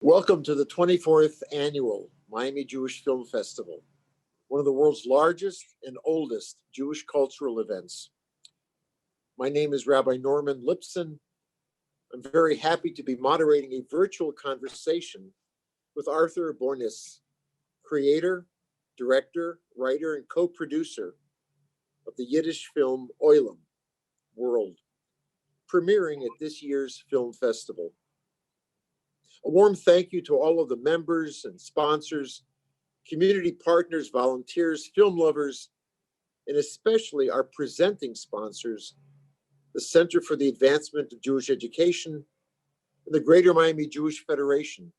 Welcome to the 24th Annual Miami Jewish Film Festival, one of the world's largest and oldest Jewish cultural events. My name is Rabbi Norman Lipson. I'm very happy to be moderating a virtual conversation with Arthur Borgnis, creator, director, writer, and co-producer of the Yiddish film Oylem, World, premiering at this year's film festival. A warm thank you to all of the members and sponsors, community partners, volunteers, film lovers, and especially our presenting sponsors, the Center for the Advancement of Jewish Education and the Greater Miami Jewish Federation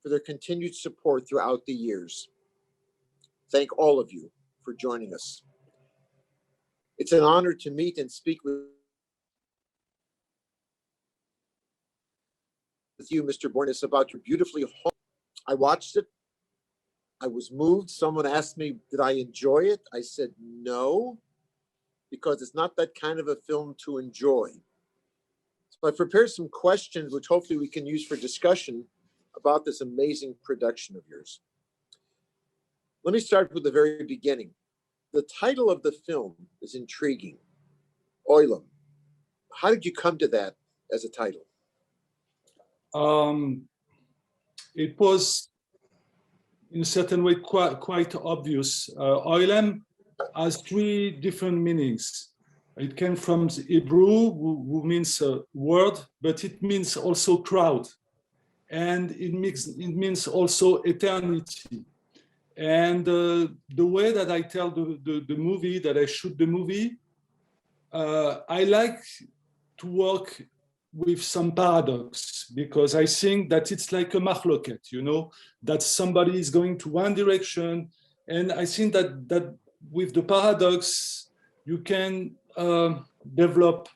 for their continued support throughout the years. Thank all of you for joining us. It's an honor to meet and speak with you, Mr. Borgnis, about your beautifully home. I watched it. I was moved. Someone asked me, did I enjoy it? I said, no, because it's not that kind of a film to enjoy. So I prepared some questions, which hopefully we can use for discussion about this amazing production of yours. Let me start with the very beginning. The title of the film is intriguing, Oylem. How did you come to that as a title? It was, in a certain way, quite obvious. Oylem has three different meanings. It came from Hebrew, who means word, but it means also crowd, and it means also eternity. And the way that I tell the movie, that I shoot the movie, I like to work with some paradox, because I think that it's like a machloket, you know, that somebody is going to one direction. And I think that with the paradox, you can develop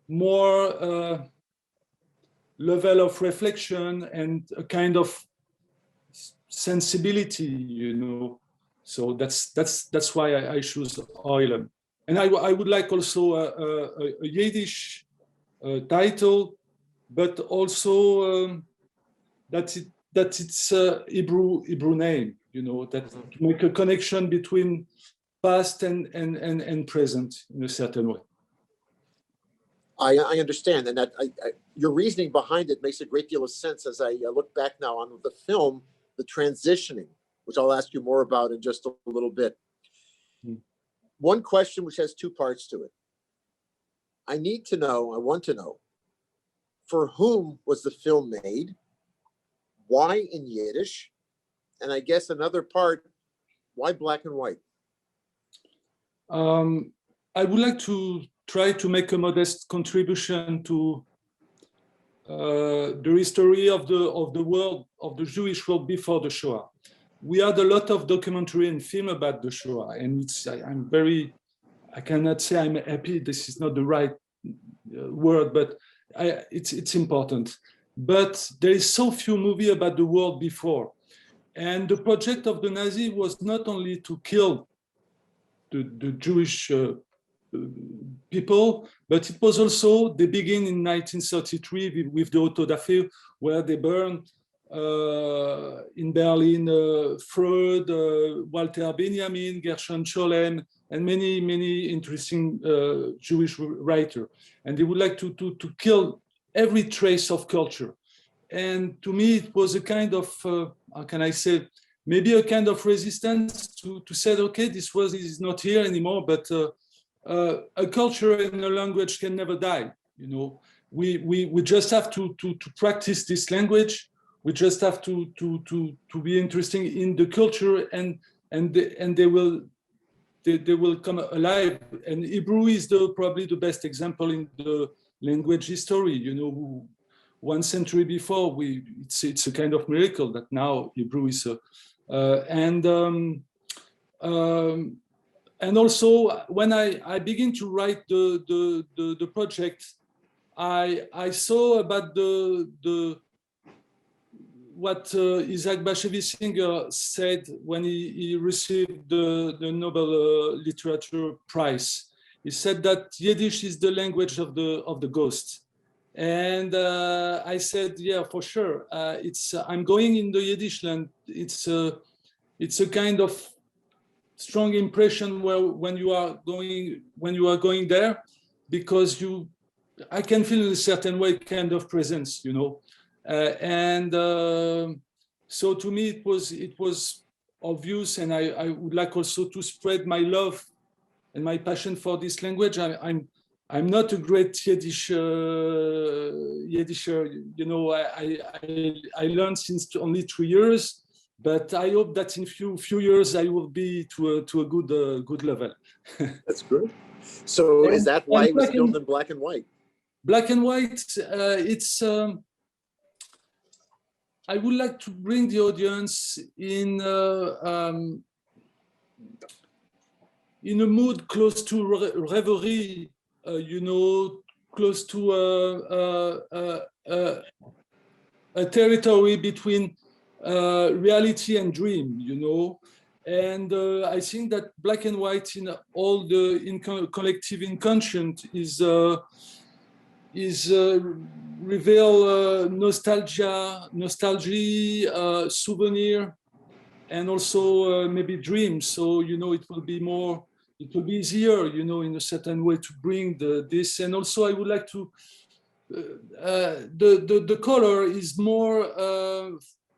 more level of reflection and a kind of sensibility, you know. So that's why I choose Oylem. And I would like also a Yiddish title, but also that it's a Hebrew name, you know, that make a connection between past and present in a certain way. I understand, and that your reasoning behind it makes a great deal of sense as I look back now on the film, the transitioning, which I'll ask you more about in just a little bit. One question which has two parts to it. I want to know, for whom was the film made? Why in Yiddish? And I guess another part, why black and white? I would like to try to make a modest contribution to the history of the world, of the Jewish world before the Shoah. We had a lot of documentary and film about the Shoah, and I cannot say I'm happy, this is not the right word, but it's important. But there is so few movies about the world before. And the project of the Nazi was not only to kill the Jewish people, but it was also, they begin in 1933 with the Autodafé, where they burned in Berlin Freud, Walter Benjamin, Gershon Scholem, and many interesting Jewish writers. And they would like to kill every trace of culture. And to me, it was a kind of, how can I say, maybe a kind of resistance to say, okay, this is not here anymore, but a culture and a language can never die. You know, we just have to practice this language. We just have to be interesting in the culture, and they will come alive. And Hebrew is probably the best example in the language history. You know, 1 century before, it's a kind of miracle that now Hebrew is and also when I begin to write the project, I saw about what Isaac Bashevis Singer said when he received the Nobel Literature Prize. He said that Yiddish is the language of the ghost, And I said, yeah, for sure. I'm going in the Yiddish land. It's a kind of strong impression when you are going there, because I can feel in a certain way kind of presence, and so to me it was obvious, and I would like also to spread my love and my passion for this language. I'm not a great Yiddisher, I learned since only 3 years, but I hope that in few years I will be to a good level. That's good. So is that why it was filmed in black and white? Black and white, it's I would like to bring the audience in a mood close to reverie, close to a territory between reality and dream, And I think that black and white in all the collective inconscient is reveal nostalgia, souvenir, and also maybe dreams. So it will be easier, in a certain way to bring this. And also I would like to, the color is more,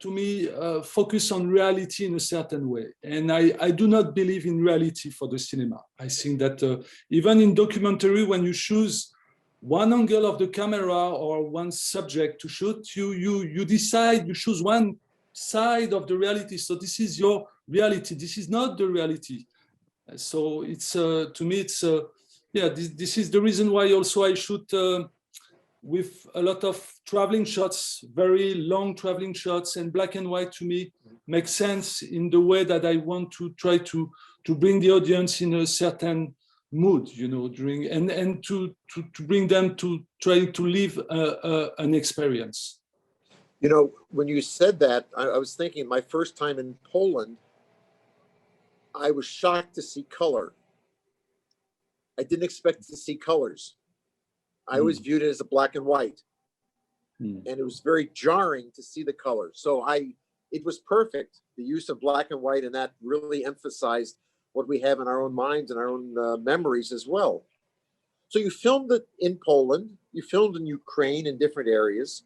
to me, focus on reality in a certain way. And I do not believe in reality for the cinema. I think that even in documentary, when you choose one angle of the camera or one subject to shoot, you decide, you choose one side of the reality. So this is your reality. This is not the reality. So it's to me, it's this is the reason why also I shoot with a lot of traveling shots, very long traveling shots, and black and white to me makes sense in the way that I want to try to bring the audience in a certain mood, during and to bring them to try to live an experience. When you said that, I was thinking my first time in Poland, I was shocked to see color. I didn't expect to see colors. I always viewed it as a black and white. And it was very jarring to see the color. So it was perfect, the use of black and white, and that really emphasized what we have in our own minds and our own memories as well. So you filmed it in Poland, you filmed in Ukraine in different areas.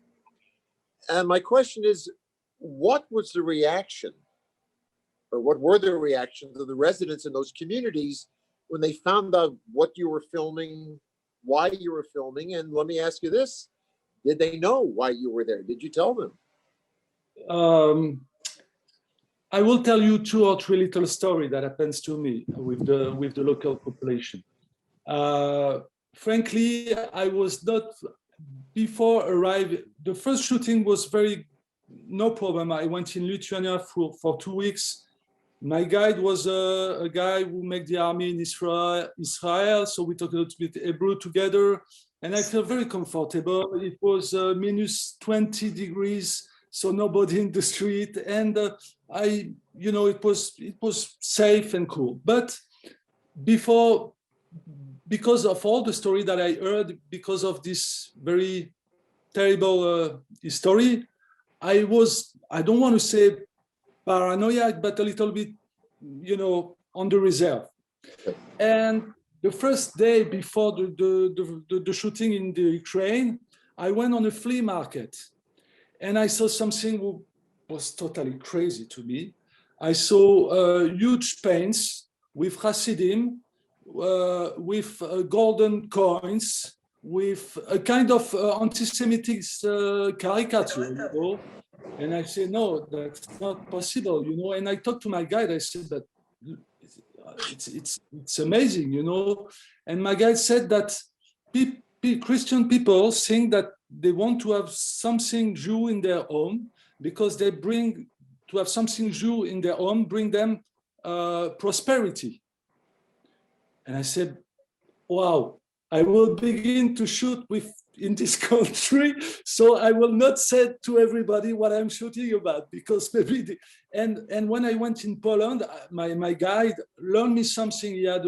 And my question is, what was the reaction, or what were the reactions of the residents in those communities when they found out what you were filming, why you were filming? And let me ask you this, did they know why you were there? Did you tell them? I will tell you 2 or 3 little stories that happens to me with the local population. Frankly, I was not, before arriving, the first shooting was no problem. I went in Lithuania for 2 weeks. My guide was a guy who made the army in Israel, so we talked a little bit Hebrew together, and I felt very comfortable. It was minus 20 degrees, so nobody in the street, and it was safe and cool. But because of all the story that I heard, because of this very terrible story, I don't want to say paranoid, but a little bit, on the reserve. And the first day before the shooting in the Ukraine, I went on a flea market, and I saw something that was totally crazy to me. I saw huge paints with Hasidim, with golden coins, with a kind of anti-Semitic caricature, And I said, no, that's not possible, And I talked to my guide. I said that it's amazing, And my guide said that Christian people think that they want to have something Jew in their home because to have something Jew in their home bring them prosperity. And I said, wow, I will begin to shoot in this country, so I will not say to everybody what I'm shooting about, because maybe and when I went in Poland, my guide learned me something. He had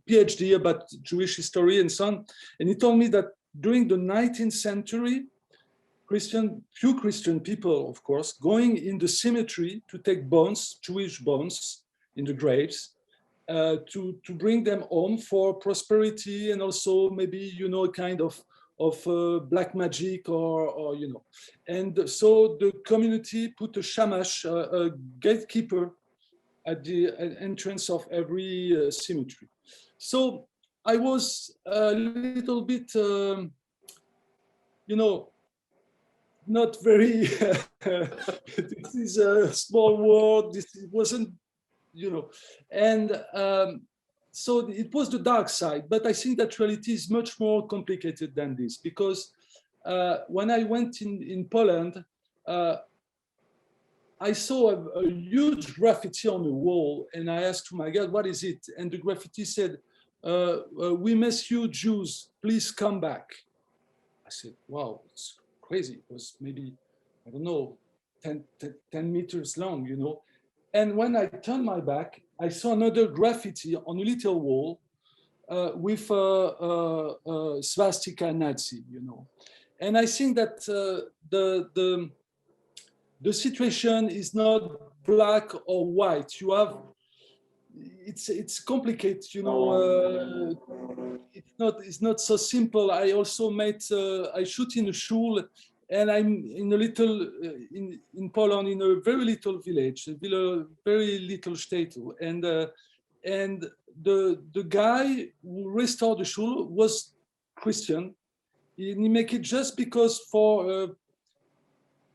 PhD about Jewish history and so on. And he told me that during the 19th century, few Christian people, of course, going in the cemetery to take bones, Jewish bones, in the graves, to bring them home for prosperity and also maybe, a kind of black magic or. And so the community put a shamash, a gatekeeper at the entrance of every cemetery. So I was a little bit, not very, this is a small world, this wasn't, and so it was the dark side, but I think that reality is much more complicated than this, because when I went in Poland, I saw a huge graffiti on the wall, and I asked my God, what is it? And the graffiti said, we miss you Jews, please come back. I said, wow, it's crazy. It was maybe, I don't know, 10 meters long, And when I turned my back, I saw another graffiti on a little wall with a swastika Nazi, And I think that the situation is not black or white. You have, it's complicated, It's not so simple. I also I shoot in a shul, and I'm in a little in Poland, in a very little village, a very little shtetl, and the guy who restored the shul was Christian. He make it just because for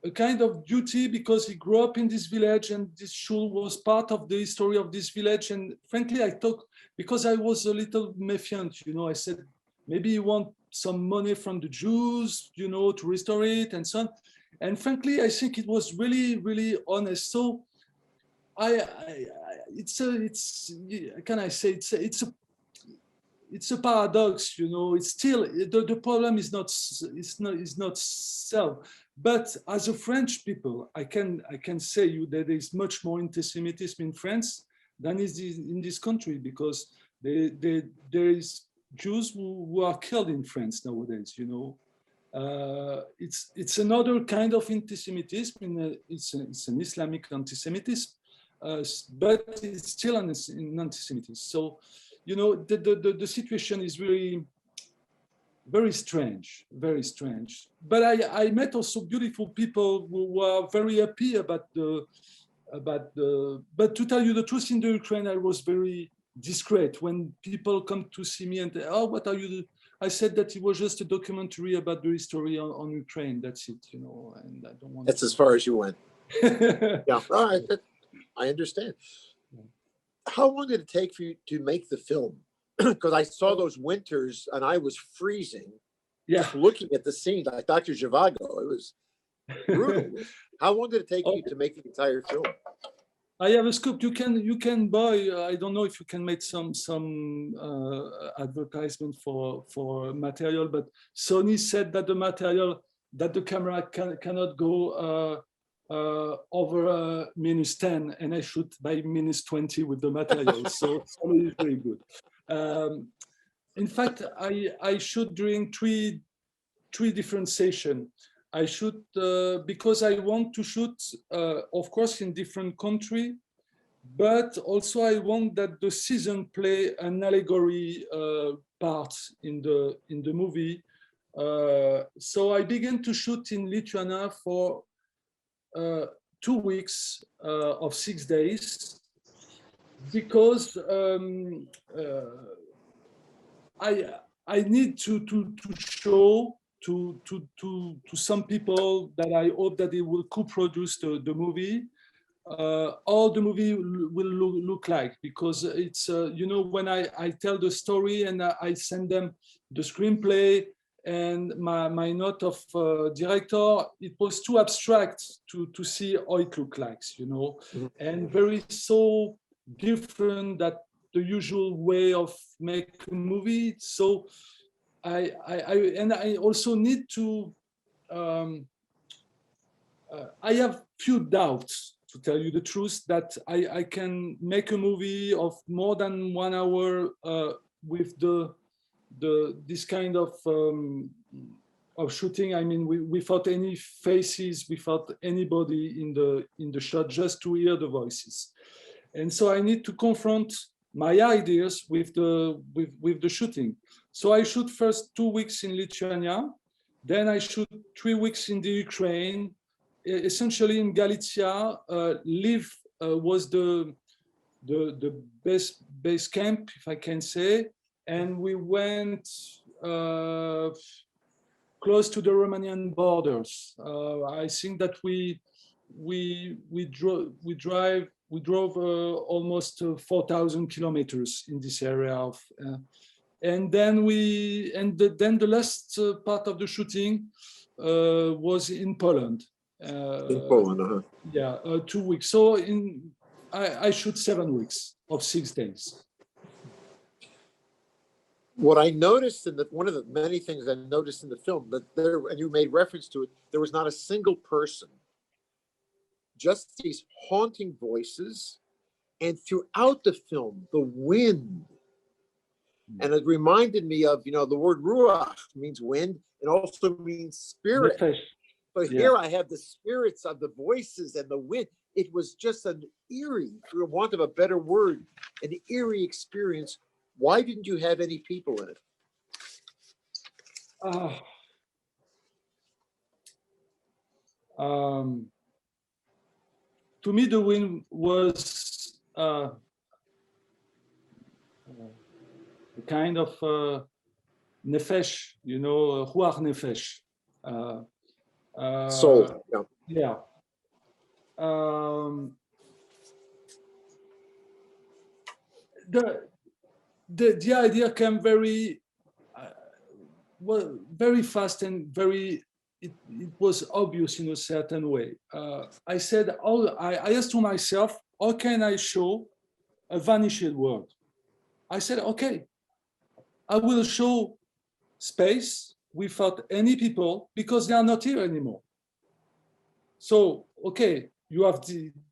a kind of duty, because he grew up in this village and this shul was part of the history of this village. And frankly, I thought, because I was a little méfiant, I said, maybe you want some money from the Jews, to restore it and so on. And frankly, I think it was really, really honest. So it's a paradox, It's still the problem is not self, but as a French people, I can say you that there is much more anti-Semitism in France than is in this country, because there is Jews who are killed in France nowadays. It's another kind of anti-Semitism. It's an Islamic anti-Semitism, but it's still an anti-Semitism. So. The situation is really very strange, very strange. But I met also beautiful people who were very happy but to tell you the truth, in the Ukraine, I was very discreet. When people come to see me and, oh, what are you? I said that it was just a documentary about the history on Ukraine. That's it, and I don't want. That's as far as you went. Yeah, all right, I understand. How long did it take for you to make the film? Because I saw those winters and I was freezing. Yeah. Just looking at the scenes, like Dr. Zhivago, it was brutal. How long did it take you to make the entire film? I have a scoop. You can buy. I don't know if you can make some advertisement for material, but Sony said that the material, that the camera cannot go over -10, and I shoot by -20 with the material. So Sony is very good. In fact, I shoot during three different sessions. I shoot because I want to shoot, of course, in different countries, but also I want that the season play an allegory part in the movie. So I began to shoot in Lithuania for 2 weeks of 6 days, because I need to show to some people that I hope that they will co-produce the movie, how the movie will look like, because it's when I tell the story and I send them the screenplay and my note of director, it was too abstract to see how it looked like, Mm-hmm. and very so different that the usual way of make a movie. So I also need to I have few doubts, to tell you the truth, that I can make a movie of more than 1 hour with this kind of shooting. I mean, without any faces, without anybody in the shot, just to hear the voices. And so I need to confront my ideas with the shooting. So I shoot first 2 weeks in Lithuania, then I shoot 3 weeks in the Ukraine, essentially in Galicia. Lviv was the best base camp, if I can say, and we went close to the Romanian borders. I think that we drove almost 4,000 kilometers in this area of, and then then the last part of the shooting was in Poland. In Poland, Yeah, 2 weeks. So I shoot 7 weeks of 6 days. What I noticed one of the many things I noticed in the film, that there, and you made reference to it, there was not a single person, just these haunting voices, and throughout the film, the wind. And it reminded me of, the word ruach means wind and also means spirit. But here I have the spirits of the voices and the wind. It was just an eerie, for want of a better word, an eerie experience. Why didn't you have any people in it? To me, the wind was a kind of nefesh, ruach nefesh. Soul, yeah. The idea came very fast and it was obvious in a certain way. I said, I asked to myself, how can I show a vanished world? I said, okay, I will show space without any people because they are not here anymore. So, okay, you have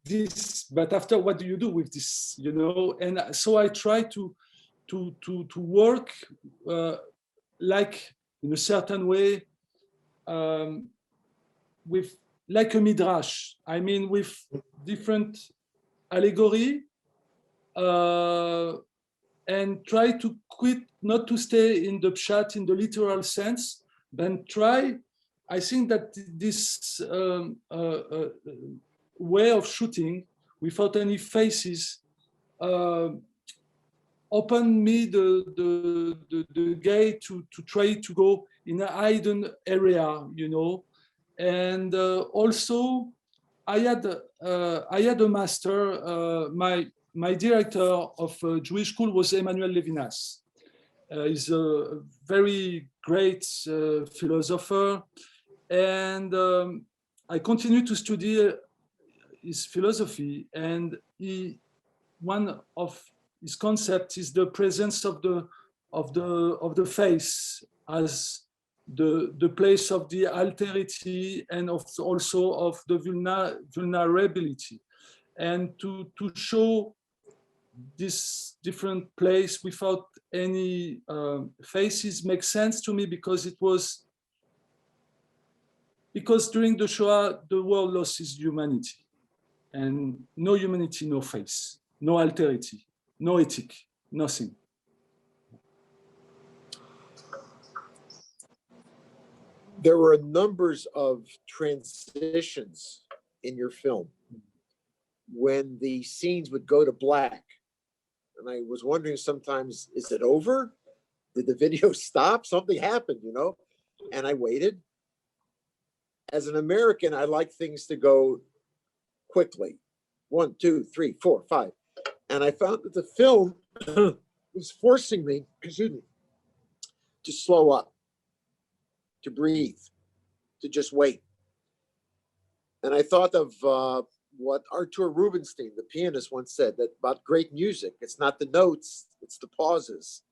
this, but after, what do you do with this? And so I try to work like in a certain way, with like a midrash. I mean, with different allegory, and try to quit, not to stay in the pshat in the literal sense, then I think that this way of shooting without any faces opened me the gate to try to go in a hidden area, and also I had a master. My director of Jewish school was Emmanuel Levinas. He's a very great philosopher, and I continued to study his philosophy. And one of his concepts is the presence of the face as the place of the alterity and also of the vulnerability, and to show this different place without any faces makes sense to me because during the Shoah the world lost its humanity, and no humanity, no face, no alterity, no ethic, nothing. There were numbers of transitions in your film when the scenes would go to black. And I was wondering sometimes, is it over? Did the video stop? Something happened, And I waited. As an American, I like things to go quickly. 1, 2, 3, 4, 5. And I found that the film was forcing me, to slow up, to breathe, to just wait. And I thought of what Arthur Rubinstein, the pianist, once said, that about great music, it's not the notes, it's the pauses,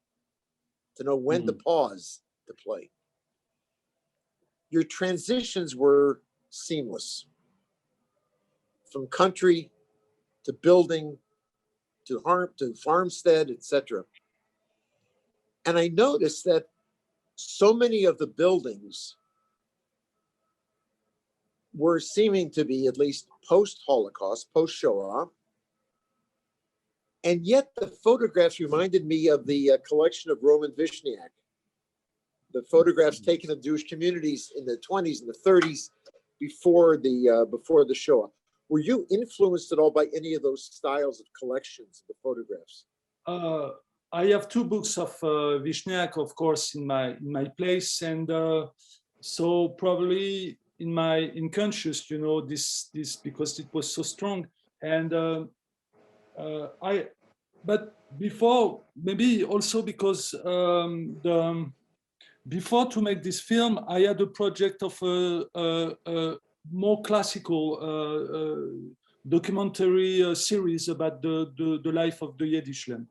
to know when to pause to play. Your transitions were seamless, from country to building to farmstead, etc. And I noticed that so many of the buildings were seeming to be at least post-Holocaust, post-Shoah. And yet the photographs reminded me of the collection of Roman Vishniak, the photographs taken of Jewish communities in the 20s and the 30s before the Shoah. Were you influenced at all by any of those styles of collections, the photographs? I have two books of Vishniak, of course, in my place, and so probably in conscious, you know, this because it was so strong, and but before, maybe also because before to make this film, I had a project of a more classical documentary series about the life of the Yiddishland.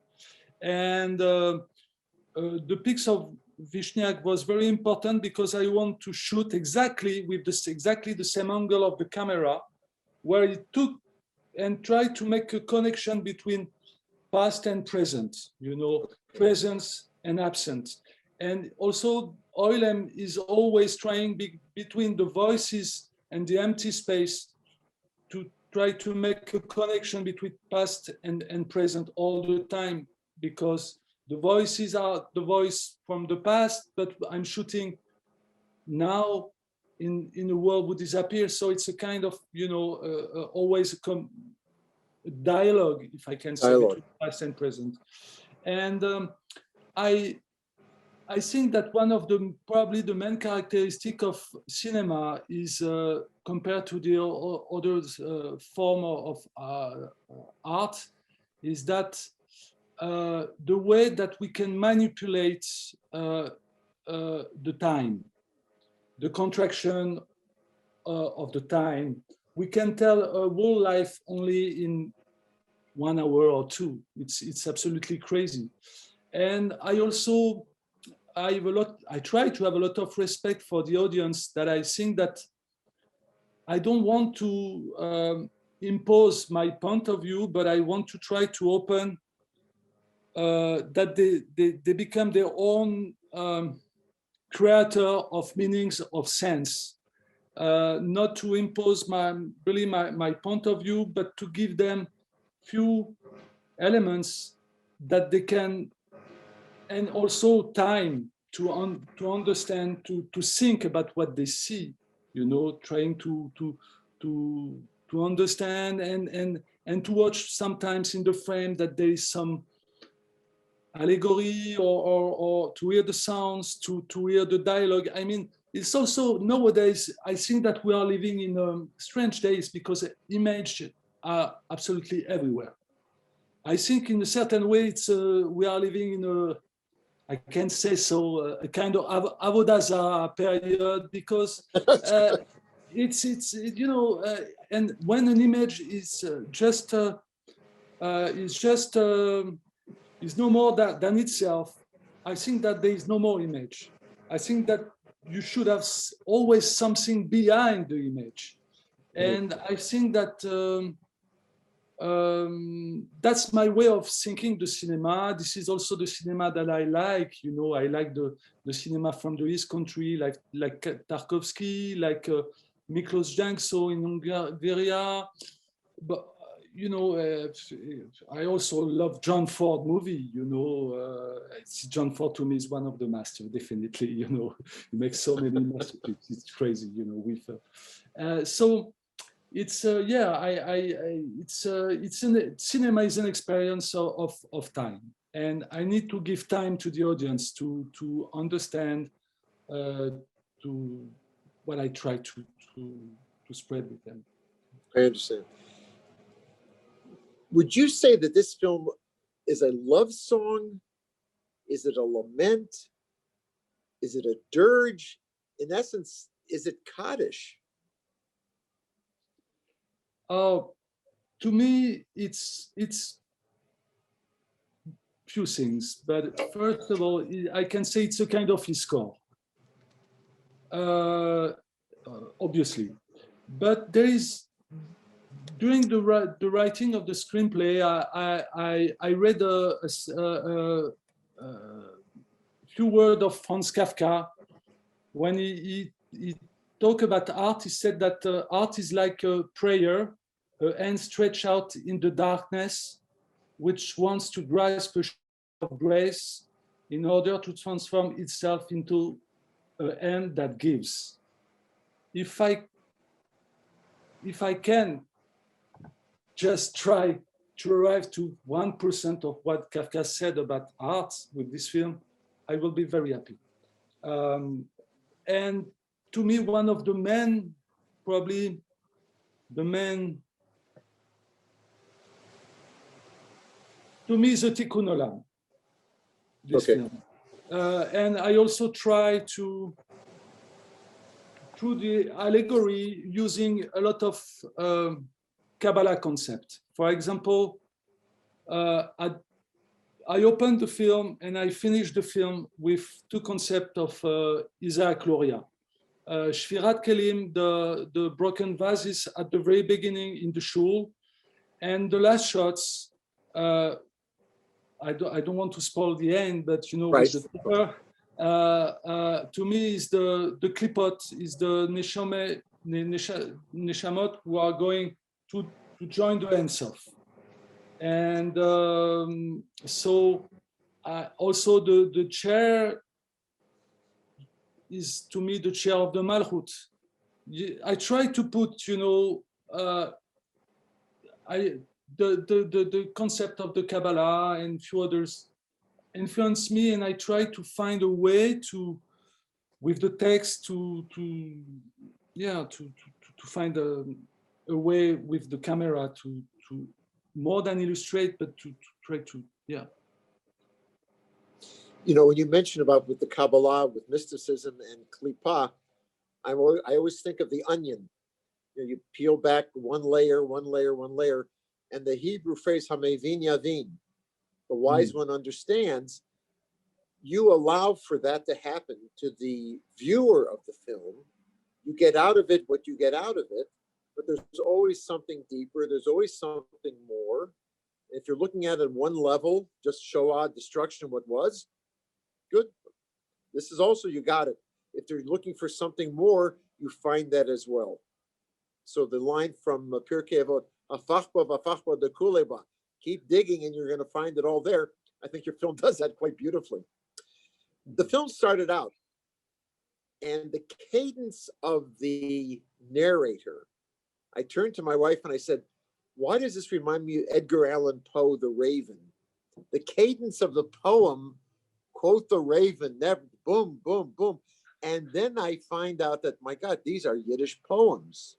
And the pics of Vishniak was very important because I want to shoot exactly with exactly the same angle of the camera, where it took and tried to make a connection between past and present, you know, presence and absence. And also Oylem is always trying between the voices and the empty space to try to make a connection between past and present all the time, because the voices are the voice from the past, but I'm shooting now in a world would disappear. So it's a kind of, you know, always a dialogue, if I can say, between past and present. And I think that one of the probably the main characteristic of cinema is compared to the other form of art is that the way that we can manipulate the time, the contraction of the time. We can tell a whole life only in 1 hour or two. It's absolutely crazy. And I try to have a lot of respect for the audience, that I think that I don't want to impose my point of view, but I want to try to open that they become their own creator of meanings, of sense, not to impose my point of view, but to give them few elements that they can, and also time to understand, to think about what they see, you know, trying to understand and to watch sometimes in the frame that there is some allegory, or to hear the sounds, to hear the dialogue. I mean, it's also nowadays, I think that we are living in strange days because images are absolutely everywhere. I think in a certain way, we are living in I can say so, a kind of avodah period, because you know, and when an image is is no more than itself, I think that there is no more image. I think that you should have always something behind the image, and I think that. That's my way of thinking the cinema. This is also the cinema that I like. You know, I like the cinema from the East Country, like Tarkovsky, like Miklos Jankso in Hungary. But you know, I also love John Ford movie. You know, John Ford to me is one of the masters, definitely. You know, he makes so many masterpieces. It's crazy. You know, with so. It's cinema is an experience of time, and I need to give time to the audience to understand to what I try to spread with them. I understand. Would you say that this film is a love song? Is it a lament? Is it a dirge? In essence, is it Kaddish? To me, it's few things, but first of all, I can say it's a kind of score, obviously. But there is, during the writing of the screenplay, I read few words of Franz Kafka. When he talked about art, he said that art is like a prayer, a hand stretched out in the darkness, which wants to grasp a shower of grace in order to transform itself into a hand that gives. If I can just try to arrive to 1% of what Kafka said about art with this film, I will be very happy. And to me, one of the main, probably the main, to me is a Tikkun Olam, this film. And I also try to, through the allegory, using a lot of Kabbalah concept. For example, I opened the film and I finished the film with two concepts of Isaac Luria. Shvirat Kelim, the broken vases at the very beginning in the shul, and the last shots, I don't want to spoil the end, but you know, right. with the paper, to me is the klipot, is the neshamot who are going to join the Ein Sof. And so also the chair is to me the chair of the Malchut. I try to put, you know, the concept of the Kabbalah and few others influence me, and I try to find a way to, with the text, to find a way with the camera to more than illustrate, but to try to, yeah. You know, when you mention about with the Kabbalah, with mysticism and Klippa, I always think of the onion. You know, you peel back one layer, and the Hebrew phrase "Hamevin Yavin," the wise one understands. You allow for that to happen to the viewer of the film. You get out of it what you get out of it, but there's always something deeper. There's always something more. If you're looking at it one level, just Shoah, destruction, what was, good. This is also, you got it. If you're looking for something more, you find that as well. So the line from Pirkei Avot, "Afachba v'afachba de kuleba," keep digging and you're going to find it all there. I think your film does that quite beautifully. The film started out, and the cadence of the narrator, I turned to my wife and I said, why does this remind me of Edgar Allan Poe, The Raven? The cadence of the poem, quote the Raven, never, boom, boom, boom. And then I find out that, my God, these are Yiddish poems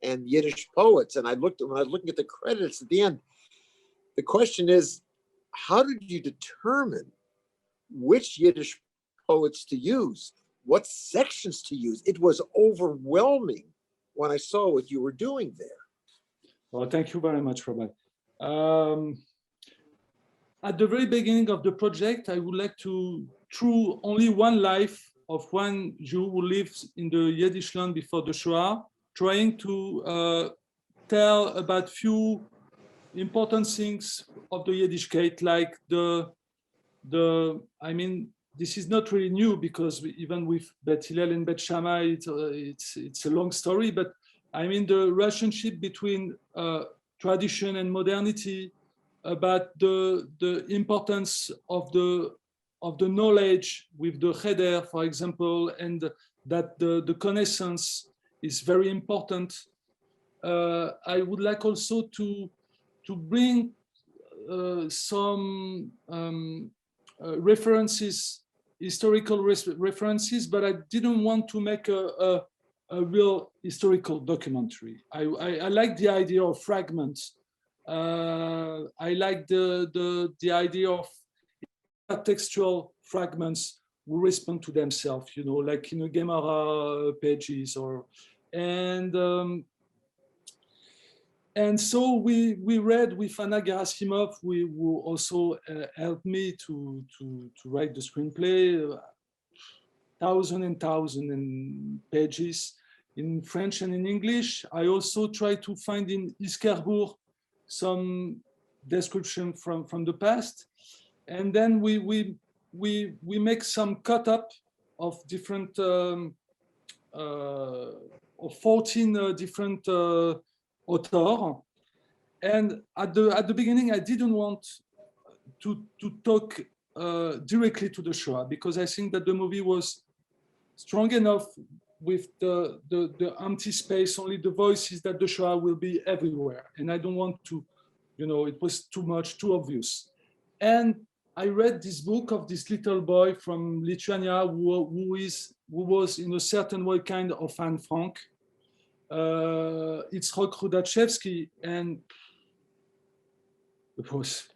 and Yiddish poets. And when I was looking at the credits at the end, the question is, how did you determine which Yiddish poets to use, what sections to use? It was overwhelming when I saw what you were doing there. Well, thank you very much, Robert. At the very beginning of the project, I would like to, through only one life of one Jew who lived in the Yiddish land before the Shoah, trying to tell about few important things of the Yiddishkeit, like I mean, this is not really new because even with Bet Hillel and Bet Shammai, it's a long story, but I mean the relationship between tradition and modernity, about the importance of the knowledge with the cheder, for example, and that the connaissance is very important. I would like also to bring some references, historical references, but I didn't want to make a real historical documentary. I like the idea of fragments. I like the idea of textual fragments who respond to themselves, you know, like in a Gemara pages and so we read with Anna Gerasimov, who also helped me to write the screenplay, thousands and thousands of pages in French and in English. I also tried to find in Iskerbourg some description from the past. And then we we make some cut up of different of 14 different authors, and at the beginning I didn't want to talk directly to the Shoah, because I think that the movie was strong enough with the empty space, only the voices, that the Shoah will be everywhere, and I don't want to, it was too much, too obvious. And I read this book of this little boy from Lithuania who was in a certain way kind of Anne Frank. It's Rudachevsky, and it was,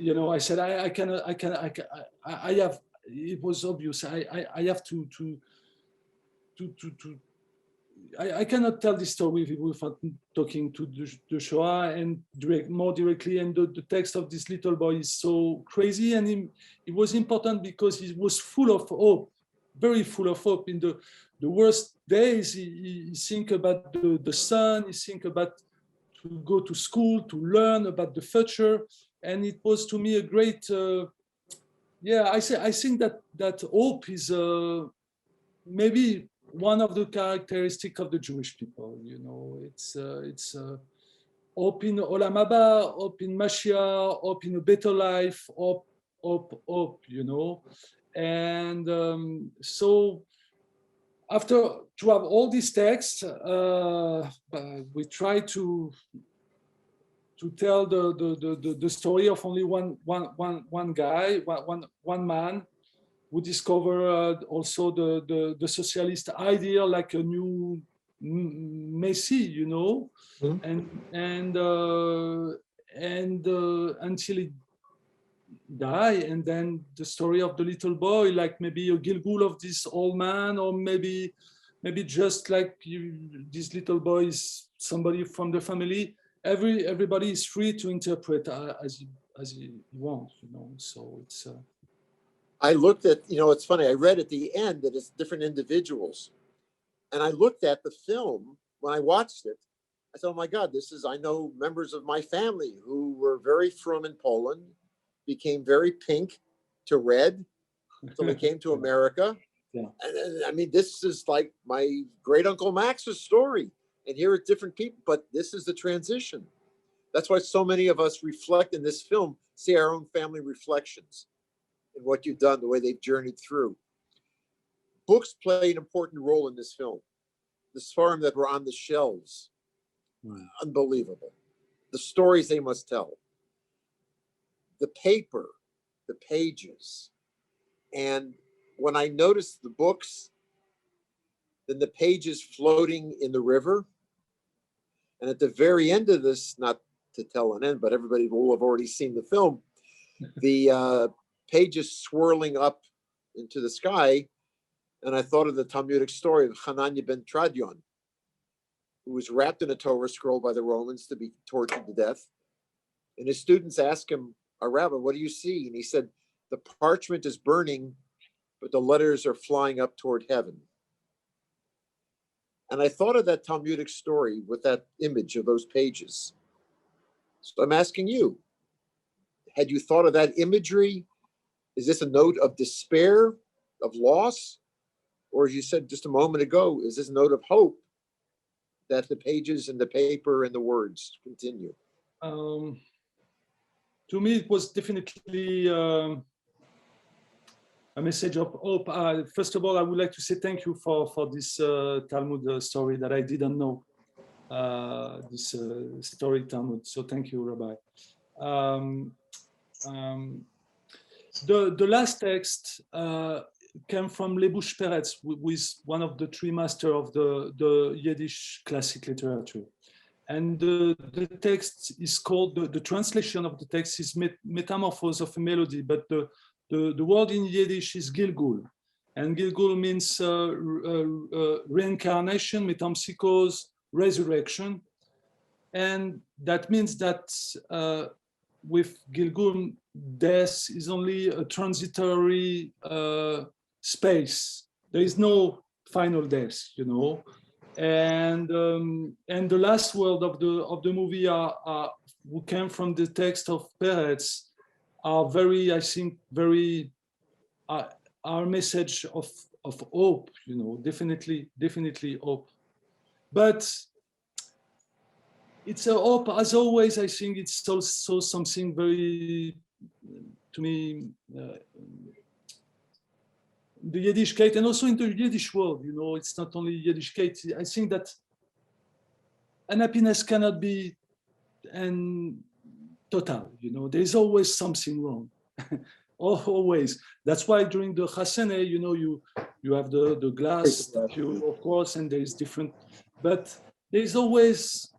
I said, I have, it was obvious. I have to I cannot tell this story without talking to the Shoah and more directly. And the text of this little boy is so crazy, and it was important because he was full of hope, very full of hope. In the worst days, he think about the sun, he think about to go to school, to learn about the future. And it was to me a great, I think that hope is maybe one of the characteristics of the Jewish people. It's hope in Olam Haba, hope in Mashiach, hope in a better life, hope. And so after to have all these texts, we try to tell the story of only one guy, one man, who discovered also the socialist idea like a new Messi, mm-hmm. and until he died, and then the story of the little boy, like maybe a Gilgul of this old man, or maybe just like this little boy is somebody from the family. Everybody is free to interpret as he wants, So it's. I looked at, it's funny. I read at the end that it's different individuals, and I looked at the film when I watched it. I thought, oh my God, I know members of my family who were very frum in Poland, became very pink to red until they came to America. Yeah. And I mean, this is like my great uncle Max's story. And here are different people, but this is the transition. That's why so many of us reflect in this film, see our own family reflections in what you've done, the way they've journeyed through. Books play an important role in this film. The Sfarim that were on the shelves, unbelievable. The stories they must tell. The paper, the pages. And when I noticed the books, then the pages floating in the river. And at the very end of this, not to tell an end, but everybody will have already seen the film, the pages swirling up into the sky. And I thought of the Talmudic story of Hananiah ben Tradion, who was wrapped in a Torah scroll by the Romans to be tortured to death. And his students asked him, Rabbi, what do you see? And he said, the parchment is burning, but the letters are flying up toward heaven. And I thought of that Talmudic story with that image of those pages. So I'm asking you, had you thought of that imagery? Is this a note of despair, of loss? Or as you said just a moment ago, is this a note of hope that the pages and the paper and the words continue? To me, it was definitely a message of hope. First of all, I would like to say thank you for this Talmud story that I didn't know, this story Talmud. So thank you, Rabbi. The last text came from Lebush Peretz, who is one of the three masters of the Yiddish classic literature. And the text is called, the translation of the text is Metamorphose of a Melody, but the word in Yiddish is Gilgul. And Gilgul means reincarnation, metempsychos, resurrection. And that means that with Gilgul, death is only a transitory space. There is no final death, And the last word of the movie who came from the text of Peretz are very, I think, very our message of hope, you know, definitely hope. But it's a hope, as always. I think it's also something very, to me, the Yiddishkeit, and also in the Yiddish world, you know, it's not only Yiddishkeit. I think that unhappiness cannot be and total, you know, there's always something wrong. Always. That's why during the Chasene, you know, you have the glass that you, of course, and there is different, but there's always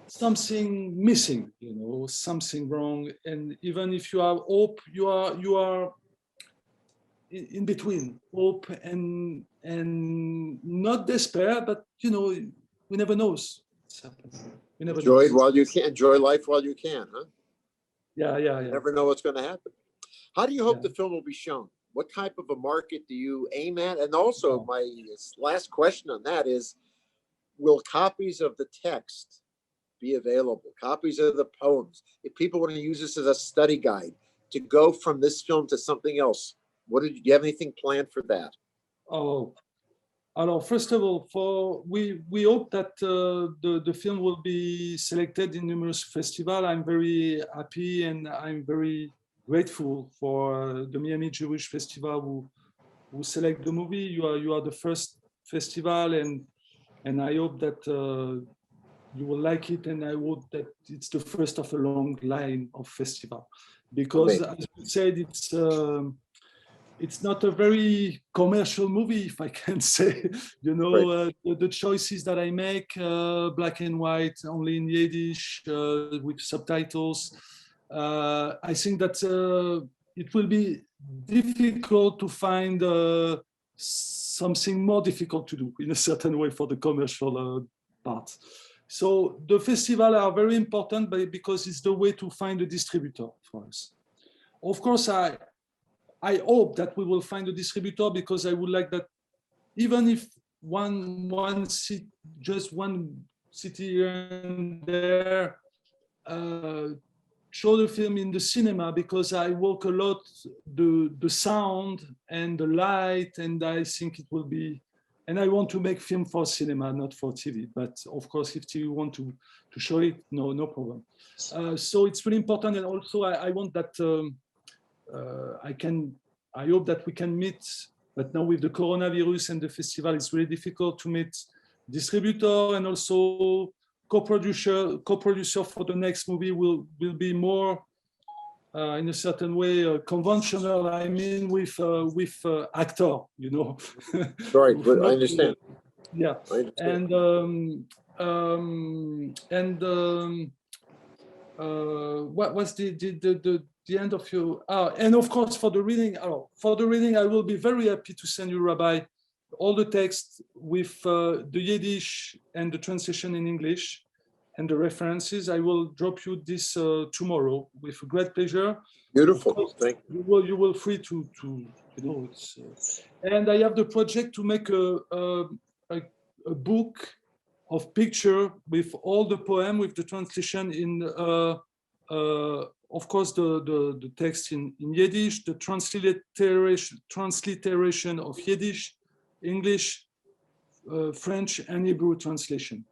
something missing, you know, something wrong. And even if you have hope, you are in between hope and not despair, but you know, we never knows. We never Enjoy knows. it while you can. Enjoy life while you can, huh? Yeah. You never know what's going to happen. How do you hope Yeah. the film will be shown? What type of a market do you aim at? And also, my last question on that is, will copies of the text be available? Copies of the poems? If people want to use this as a study guide to go from this film to something else, do you have anything planned for that? Oh, alors, first of all, we hope that the film will be selected in numerous festivals. I'm very happy and I'm very grateful for the Miami Jewish Festival who select the movie. You are the first festival, and I hope that you will like it, and I hope that it's the first of a long line of festival, because as you said, it's not a very commercial movie, if I can say. You know, the choices that I make, black and white, only in Yiddish, with subtitles. I think that it will be difficult to find something more difficult to do in a certain way for the commercial part. So the festivals are very important, because it's the way to find a distributor for us. Of course, I hope that we will find a distributor, because I would like that, even if just one city here and there, show the film in the cinema, because I work a lot the sound and the light, and I think it will be, and I want to make film for cinema, not for TV. But of course, if TV want to show it, no problem. So it's really important, and also I want that. I hope that we can meet, but now with the coronavirus and the festival, it's really difficult to meet distributor, and also co-producer for the next movie will be more in a certain way conventional. I mean, with actor, you know. Right, I understand. Yeah, I understand. What was the end of your and of course for the reading, I will be very happy to send you, Rabbi, all the text with the Yiddish and the translation in English and the references. I will drop you this tomorrow with great pleasure. Beautiful. Thank you. You will free to you know, it's and I have the project to make a book of picture with all the poem, with the translation in of course the text in Yiddish, the transliteration of Yiddish, English, French, and Hebrew translation.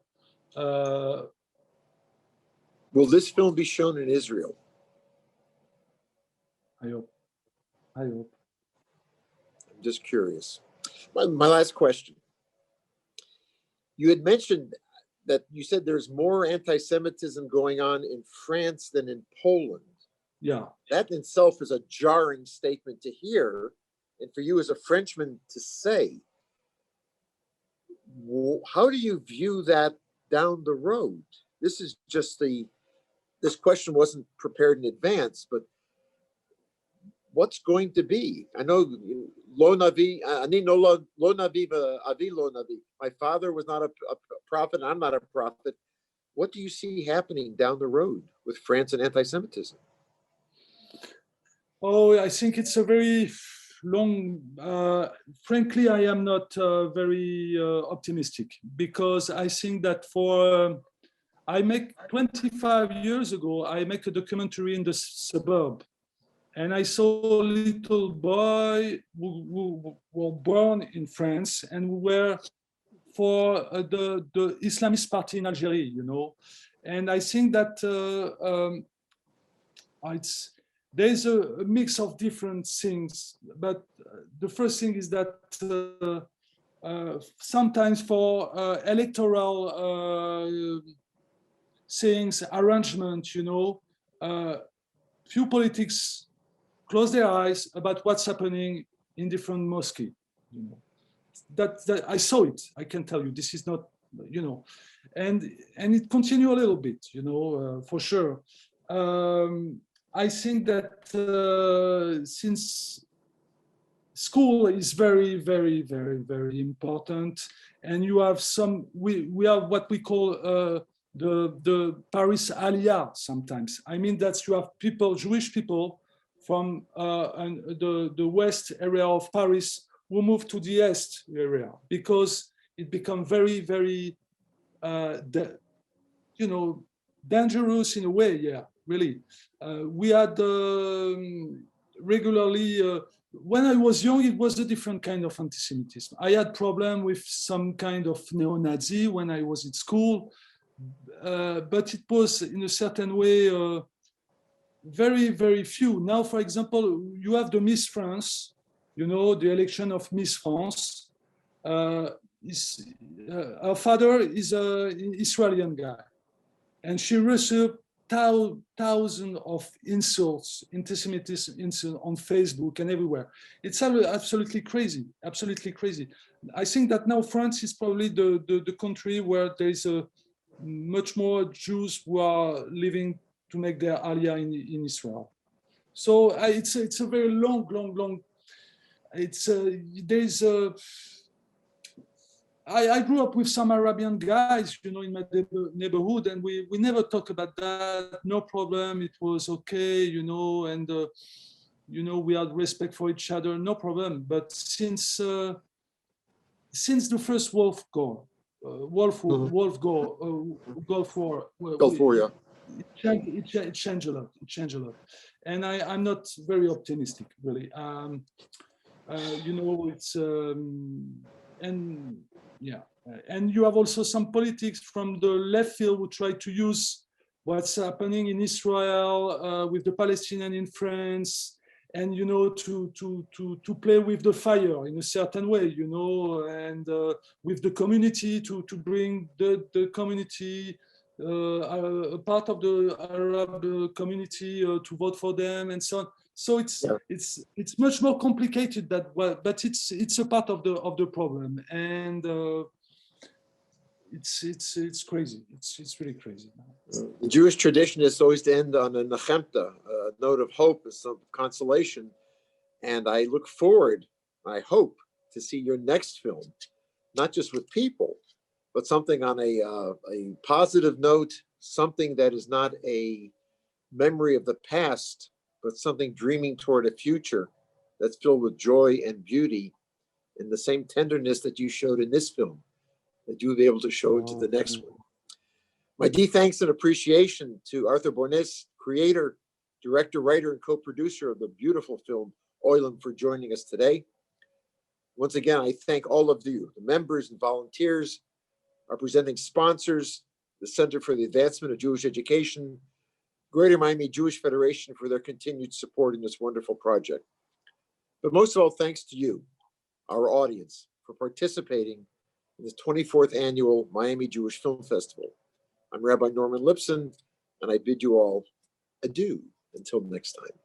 Will this film be shown in Israel? I hope. I'm just curious. My last question. You had mentioned that you said there's more anti-Semitism going on in France than in Poland. Yeah. That in itself is a jarring statement to hear, and for you as a Frenchman to say. How do you view that down the road? This is just this question wasn't prepared in advance, but what's going to be? I know lo navi, ani no lo navi, avi lo navi. My father was not a prophet. I'm not a prophet. What do you see happening down the road with France and anti-Semitism? Oh, I think it's a very long. Frankly, I am not very optimistic, because I think that I make 25 years ago, I make a documentary in the suburb And I saw a little boy who were born in France and who were for the Islamist party in Algeria, you know. And I think that there's a mix of different things. But the first thing is that sometimes for electoral things, arrangement, you know, few politics close their eyes about what's happening in different mosques. You know, that I saw it. I can tell you, this is not, you know, and it continue a little bit, you know, for sure. I think that since school is very, very, very, very important, and you have some, we have what we call the Paris Aliyah sometimes. I mean that you have people, Jewish people from the west area of Paris who move to the east area because it become very, very, you know, dangerous in a way. Yeah, really. We had regularly. When I was young, it was a different kind of anti-Semitism. I had problem with some kind of neo-Nazi when I was in school, but it was in a certain way very, very few. Now, for example, you have the Miss France, you know, the election of Miss France. Her father is an Israeli guy, and she received thousands of insults, anti-Semitism insults on Facebook and everywhere. It's absolutely crazy, absolutely crazy. I think that now France is probably the country where there is a much more Jews who are living to make their Aliyah in Israel. So it's a very long. There's a. I grew up with some Arabian guys, you know, in my neighborhood, and we never talk about that. No problem. It was okay, you know, and you know, we had respect for each other, no problem. But since the first Gulf War, Gulf War, yeah. It changed a lot. It changed a lot, and I'm not very optimistic, really. You know, it's and yeah, and you have also some politics from the left field who try to use what's happening in Israel with the Palestinians in France, and you know, to play with the fire in a certain way, you know, and with the community to bring the community, a part of the Arab community to vote for them and so on. So it's much more complicated than what, but it's a part of the problem, and it's crazy. It's really crazy. The Jewish tradition is always to end on a nechemta, a note of hope, some consolation, and I look forward, I hope, to see your next film, not just with people, but something on a positive note, something that is not a memory of the past, but something dreaming toward a future that's filled with joy and beauty and the same tenderness that you showed in this film, that you'll be able to show into the next one. My deep thanks and appreciation to Arthur Borgnis, creator, director, writer, and co-producer of the beautiful film Oylem, for joining us today. Once again, I thank all of you, the members and volunteers, our presenting sponsors, the Center for the Advancement of Jewish Education, Greater Miami Jewish Federation, for their continued support in this wonderful project. But most of all, thanks to you, our audience, for participating in the 24th Annual Miami Jewish Film Festival. I'm Rabbi Norman Lipson, and I bid you all adieu until next time.